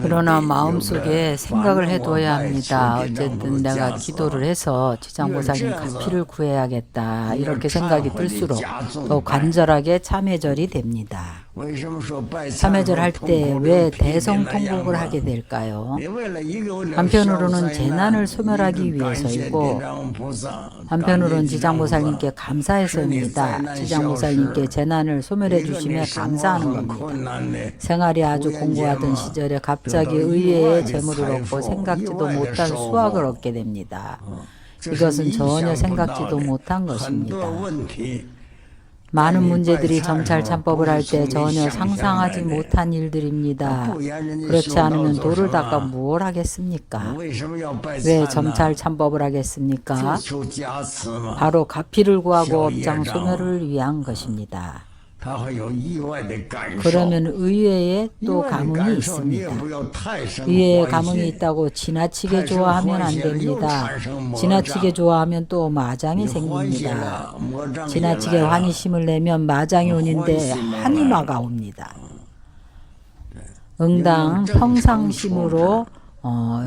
그러나 마음속에 생각을 해둬야 합니다. 어쨌든 내가 기도를 해서 지장보살님 가피를 구해야겠다 이렇게 생각이 들수록 더 간절하게 참회절이 됩니다. 참회절 할 때 왜 대성통곡을 하게 될까요? 한편으로는 재난을 소멸하기 위해서이고 한편으로는 지장보살님께 감사해서입니다. 지장보살님께 재난을 소멸해 주심에 감사하는 겁니다. 생활이 아주 공부하던 시절에 갑자기 의외의 재물을 얻고 생각지도 못한 수확을 얻게 됩니다. 이것은 전혀 생각지도 못한 것입니다. 많은 문제들이 점찰 참법을 할 때 전혀 상상하지 못한 일들입니다. 그렇지 않으면 돌을 닦아 무엇 하겠습니까? 왜 점찰 참법을 하겠습니까? 바로 가피를 구하고 업장 소멸을 위한 것입니다. 그러면 의외에 또 감흥이 있습니다. 의외에 감흥이 있다고 지나치게 좋아하면 안 됩니다. 지나치게 좋아하면 또 마장이 생깁니다. 지나치게 환희심을 내면 마장이 오는데 한이마가 옵니다. 응당 평상심으로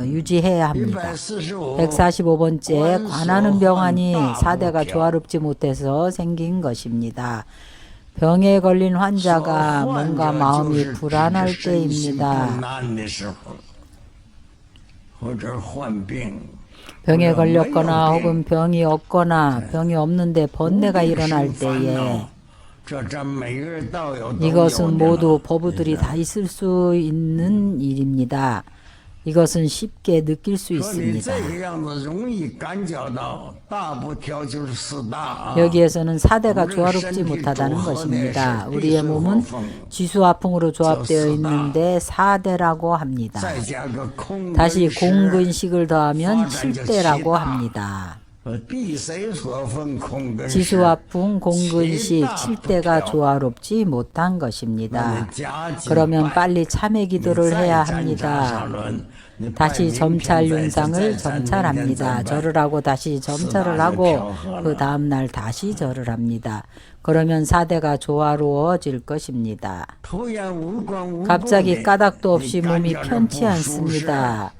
유지해야 합니다. 145번째 관하는 병환이 사대가 조화롭지 못해서 생긴 것입니다. 병에 걸린 환자가 뭔가 마음이 불안할 때입니다. 병에 걸렸거나 혹은 병이 없거나 병이 없는데 번뇌가 일어날 때에 이것은 모두 법우들이 다 있을 수 있는 일입니다. 이것은 쉽게 느낄 수 있습니다. 여기에서는 사대가 조화롭지 못하다는 것입니다. 우리의 몸은 지수화풍으로 조합되어 있는데 사대라고 합니다. 다시 공근식을 더하면 7대라고 합니다. 지수화풍 공근식 7대가 조화롭지 못한 것입니다. 그러면 빨리 참회 기도를 해야 합니다. 다시 점찰 윤상을 점찰합니다. 절을 하고 다시 점찰을 하고 그 다음날 다시 절을 합니다. 그러면 사대가 조화로워질 것입니다. 갑자기 까닭도 없이 몸이 편치 않습니다.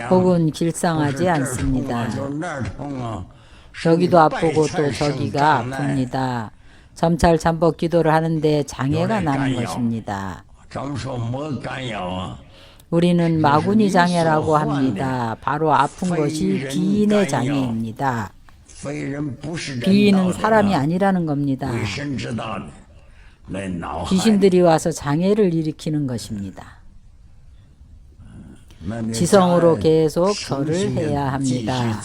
혹은 길상하지 않습니다. 저기도 아프고 또 저기가 아픕니다. 점찰 참법 기도를 하는데 장애가 나는 것입니다. 우리는 마구니 장애라고 합니다. 바로 아픈 것이 비인의 장애입니다. 비인은 사람이 아니라는 겁니다. 귀신들이 와서 장애를 일으키는 것입니다. 지성으로 계속 절을 해야 합니다.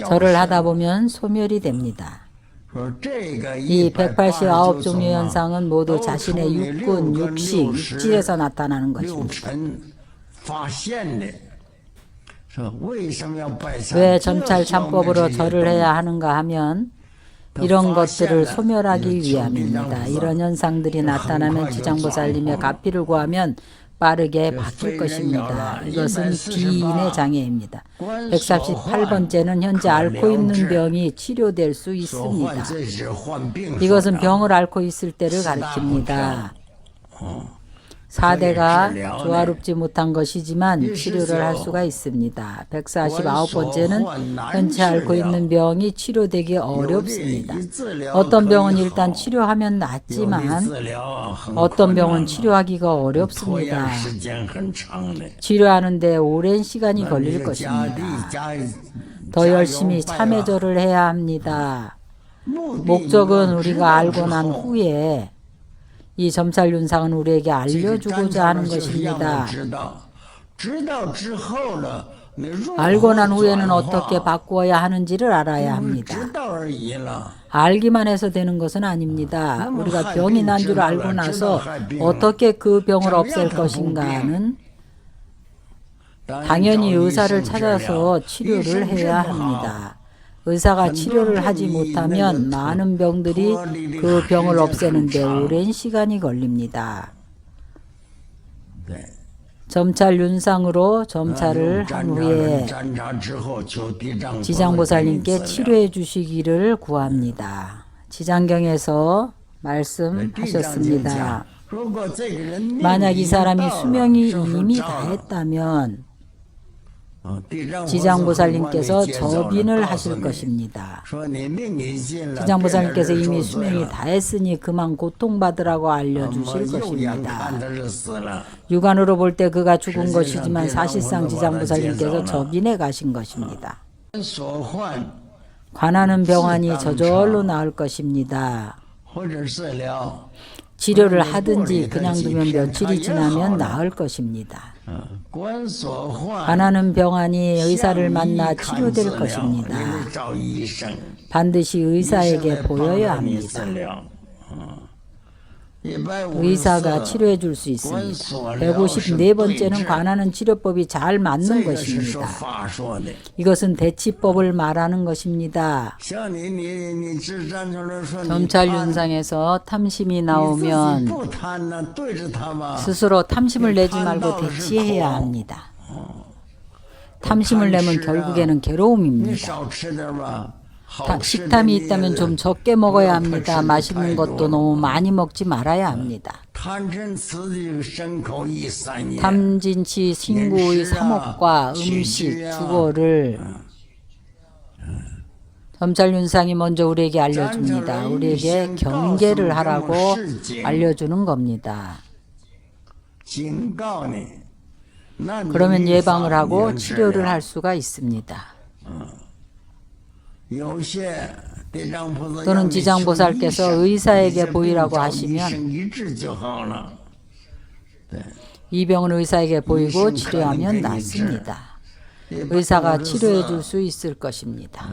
절을 하다 보면 소멸이 됩니다. 이 189종류 현상은 모두 자신의 육군, 육식, 육지에서 나타나는 것입니다. 왜 점찰 참법으로 절을 해야 하는가 하면 이런 것들을 소멸하기 위함입니다. 이런 현상들이 나타나면 지장보살님의 가피를 구하면 빠르게 바뀔 것입니다. 이것은 비인의 장애입니다. 138번째는 현재 앓고 있는 병이 치료될 수 있습니다. 이것은 병을 앓고 있을 때를 가리킵니다. 사대가 조화롭지 못한 것이지만 치료를 할 수가 있습니다. 149번째는 현재 앓고 있는 병이 치료되기 어렵습니다. 어떤 병은 일단 치료하면 낫지만 어떤 병은 치료하기가 어렵습니다. 치료하는데 오랜 시간이 걸릴 것입니다. 더 열심히 참회절을 해야 합니다. 목적은 우리가 알고 난 후에 이 점찰윤상은 우리에게 알려주고자 하는 것입니다. 알고 난 후에는 어떻게 바꾸어야 하는지를 알아야 합니다. 알기만 해서 되는 것은 아닙니다. 우리가 병이 난 줄 알고 나서 어떻게 그 병을 없앨 것인가는 당연히 의사를 찾아서 치료를 해야 합니다. 의사가 치료를 하지 못하면 많은 병들이 그 병을 없애는데 오랜 시간이 걸립니다. 점찰 윤상으로 점찰을 한 후에 지장보살님께 치료해 주시기를 구합니다. 지장경에서 말씀하셨습니다. 만약 이 사람이 수명이 이미 다했다면 지장보살님께서 저빈을 하실 것입니다. 지장보살님께서 이미 수명이 다했으니 그만 고통받으라고 알려주실 것입니다. 육안으로 볼 때 그가 죽은 것이지만 사실상 지장보살님께서 저빈에 가신 것입니다. 관하는 병환이 저절로 나을 것입니다. 치료를 하든지 그냥 두면 며칠이 지나면 나을 것입니다. 관하는 병환이 의사를 만나 치료될 것입니다. 반드시 의사에게 보여야 합니다. 의사가 치료해 줄 수 있습니다. 154번째는 관하는 치료법이 잘 맞는 것입니다. 이것은 대치법을 말하는 것입니다. 점찰윤상에서 탐심이 나오면 스스로 탐심을 내지 말고 대치해야 합니다. 탐심을 내면 결국에는 괴로움입니다. 식탐이 있다면 좀 적게 먹어야 합니다. 맛있는 것도 너무 많이 먹지 말아야 합니다. 탐진치 신구의 삼옥과 음식, 주거를 점찰윤상이 먼저 우리에게 알려줍니다. 우리에게 경계를 하라고 알려주는 겁니다. 그러면 예방을 하고 치료를 할 수가 있습니다. 또는 지장보살께서 의사에게 보이라고 하시면 이 병은 의사에게 보이고 치료하면 낫습니다. 의사가 치료해 줄 수 있을 것입니다.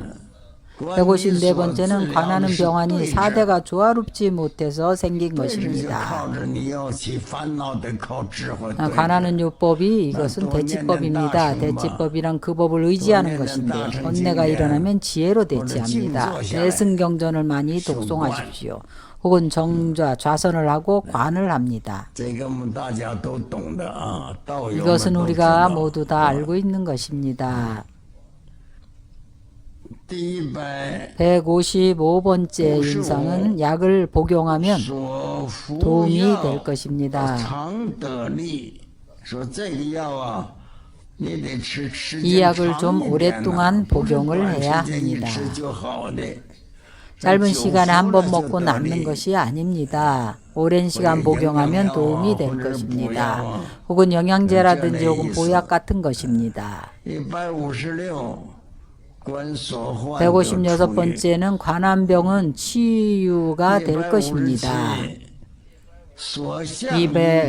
154번째는 관하는 병환이 사대가 조화롭지 못해서 생긴 것입니다. 관하는 요법이 이것은 대치법입니다. 대치법이란 그 법을 의지하는 것인데 번뇌가 일어나면 지혜로 대치합니다. 대승경전을 많이 독송하십시오. 혹은 정좌, 좌선을 하고 관을 합니다. 이것은 우리가 모두 다 알고 있는 것입니다. 155번째 윤상은 약을 복용하면 도움이 될 것입니다. 이 약을 좀 오랫동안 복용을 해야 합니다. 짧은 시간에 한 번 먹고 낫는 것이 아닙니다. 오랜 시간 복용하면 도움이 될 것입니다. 혹은 영양제라든지 혹은 보약 같은 것입니다. 156번째는 관한병은 치유가 될 것입니다.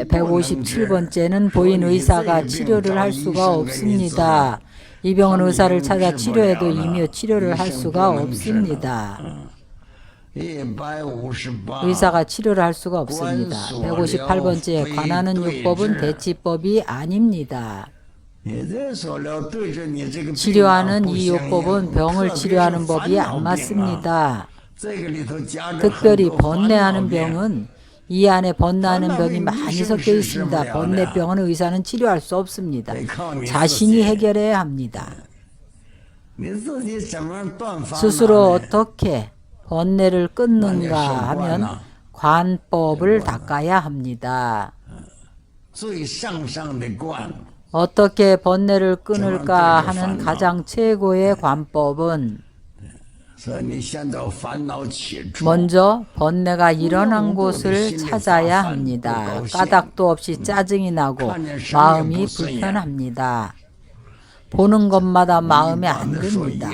157번째는 보인 의사가 치료를 할 수가 없습니다. 이 병은 의사를 찾아 치료해도 이미 치료를 할 수가 없습니다. 의사가 치료를 할 수가 없습니다. 158번째 관하는 요법은 대치법이 아닙니다. 치료하는 이 요법은 병을 치료하는 법이 안 맞습니다. 특별히 번뇌하는 병은 이 안에 번뇌하는 병이 많이 섞여 있습니다. 번뇌병은 의사는 치료할 수 없습니다. 자신이 해결해야 합니다. 스스로 어떻게 번뇌를 끊는가 하면 관법을 닦아야 합니다. 어떻게 번뇌를 끊을까 하는 가장 최고의 관법은 먼저 번뇌가 일어난 곳을 찾아야 합니다. 까닭도 없이 짜증이 나고 마음이 불편합니다. 보는 것마다 마음에 안 듭니다.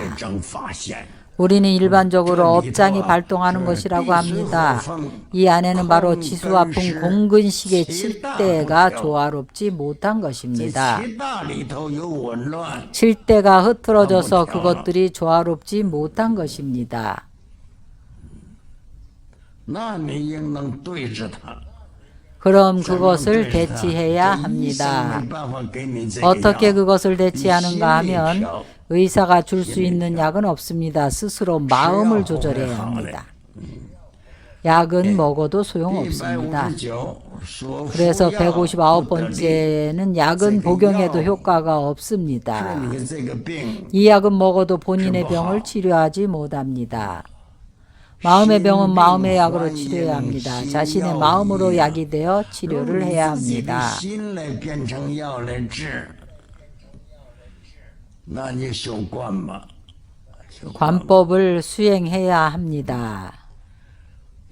우리는 일반적으로 업장이 발동하는 것이라고 합니다. 이 안에는 바로 지수아픈 공근식의 7대가 조화롭지 못한 것입니다. 7대가 흐트러져서 그것들이 조화롭지 못한 것입니다. 그럼 그것을 대치해야 합니다. 어떻게 그것을 대치하는가 하면 의사가 줄 수 있는 약은 없습니다. 스스로 마음을 조절해야 합니다. 약은 먹어도 소용없습니다. 그래서 159번째는 약은 복용해도 효과가 없습니다. 이 약은 먹어도 본인의 병을 치료하지 못합니다. 마음의 병은 마음의 약으로 치료해야 합니다. 자신의 마음으로 약이 되어 치료를 해야 합니다. 관법을 수행해야 합니다.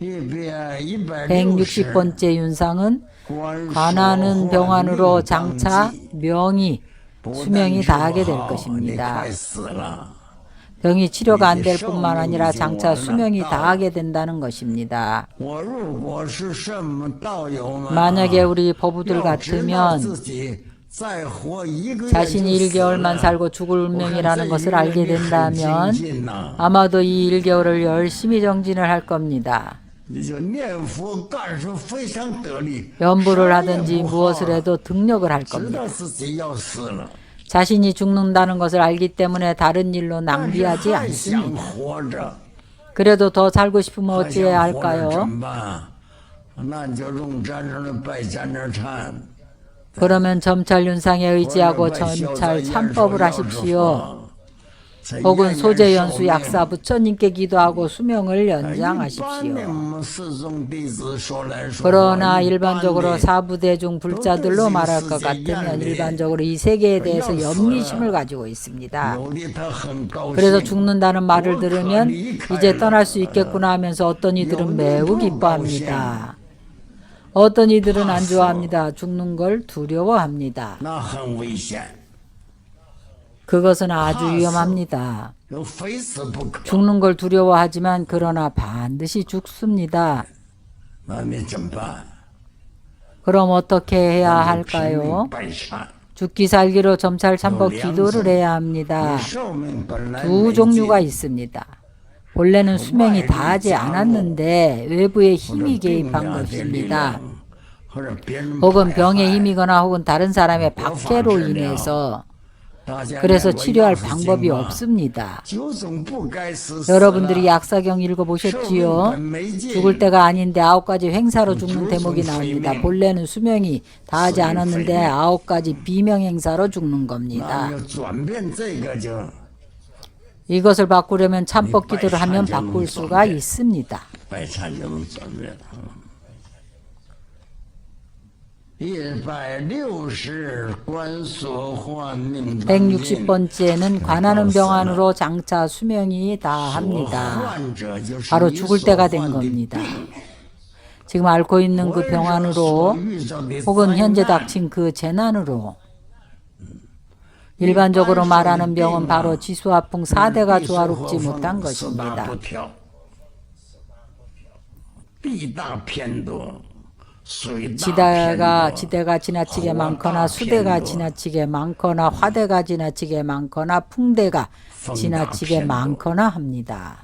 160번째 윤상은 관하는 병안으로 장차 명이 수명이 다하게 될 것입니다. 병이 치료가 안 될 뿐만 아니라 장차 수명이 다하게 된다는 것입니다. 만약에 우리 법우들 같으면 자신이 1개월만 살고 죽을 운명이라는 것을 알게 된다면 아마도 이 1개월을 열심히 정진을 할 겁니다. 연부를 하든지 무엇을 해도 등력을 할 겁니다. 자신이 죽는다는 것을 알기 때문에 다른 일로 낭비하지 않습니다. 그래도 더 살고 싶으면 어찌해야 할까요? 그러면 점찰윤상에 의지하고 점찰 참법을 하십시오. 혹은 소재연수 약사 부처님께 기도하고 수명을 연장하십시오. 그러나 일반적으로 사부대중 불자들로 말할 것 같으면 일반적으로 이 세계에 대해서 염리심을 가지고 있습니다. 그래서 죽는다는 말을 들으면 이제 떠날 수 있겠구나 하면서 어떤 이들은 매우 기뻐합니다. 어떤 이들은 안 좋아합니다. 죽는 걸 두려워합니다. 그것은 아주 위험합니다. 죽는 걸 두려워하지만 그러나 반드시 죽습니다. 그럼 어떻게 해야 할까요? 죽기 살기로 점찰 참법 기도를 해야 합니다. 두 종류가 있습니다. 본래는 수명이 다하지 않았는데 외부의 힘이 개입한 것입니다. 혹은 병의 힘이거나 혹은 다른 사람의 박해로 인해서 그래서 치료할 방법이 없습니다. 여러분들이 약사경 읽어보셨지요? 죽을 때가 아닌데 9가지 횡사로 죽는 대목이 나옵니다. 본래는 수명이 다하지 않았는데 9가지 비명행사로 죽는 겁니다. 이것을 바꾸려면 참법 기도를 하면 바꿀 수가 있습니다. 160번째는 관하는 병안으로 장차 수명이 다합니다. 바로 죽을 때가 된 겁니다. 지금 앓고 있는 그 병안으로 혹은 현재 닥친 그 재난으로 일반적으로 말하는 병은 바로 지수화풍 4대가 조화롭지 못한 것입니다. 지대가 지나치게 많거나 수대가 지나치게 많거나 화대가 지나치게 많거나 풍대가 지나치게 많거나 합니다.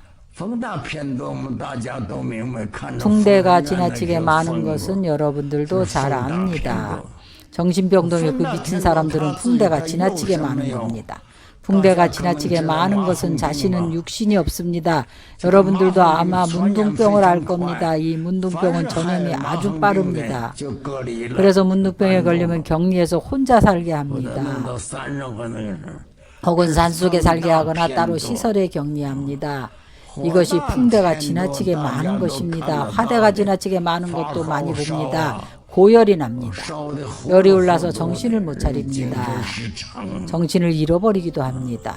풍대가 지나치게 많은 것은 여러분들도 잘 압니다. 정신병동에 그 미친 사람들은 풍대가 지나치게 많은 겁니다. 풍대가 지나치게 많은 것은 자신은 육신이 없습니다. 여러분들도 아마 문둥병을 알 겁니다. 이 문둥병은 전염이 아주 빠릅니다. 그래서 문둥병에 걸리면 격리해서 혼자 살게 합니다. 혹은 산속에 살게 하거나 따로 시설에 격리합니다. 이것이 풍대가 지나치게 많은 것입니다. 화대가 지나치게 많은 것도 많이 봅니다. 고열이 납니다. 열이 올라서 정신을 못 차립니다. 정신을 잃어버리기도 합니다.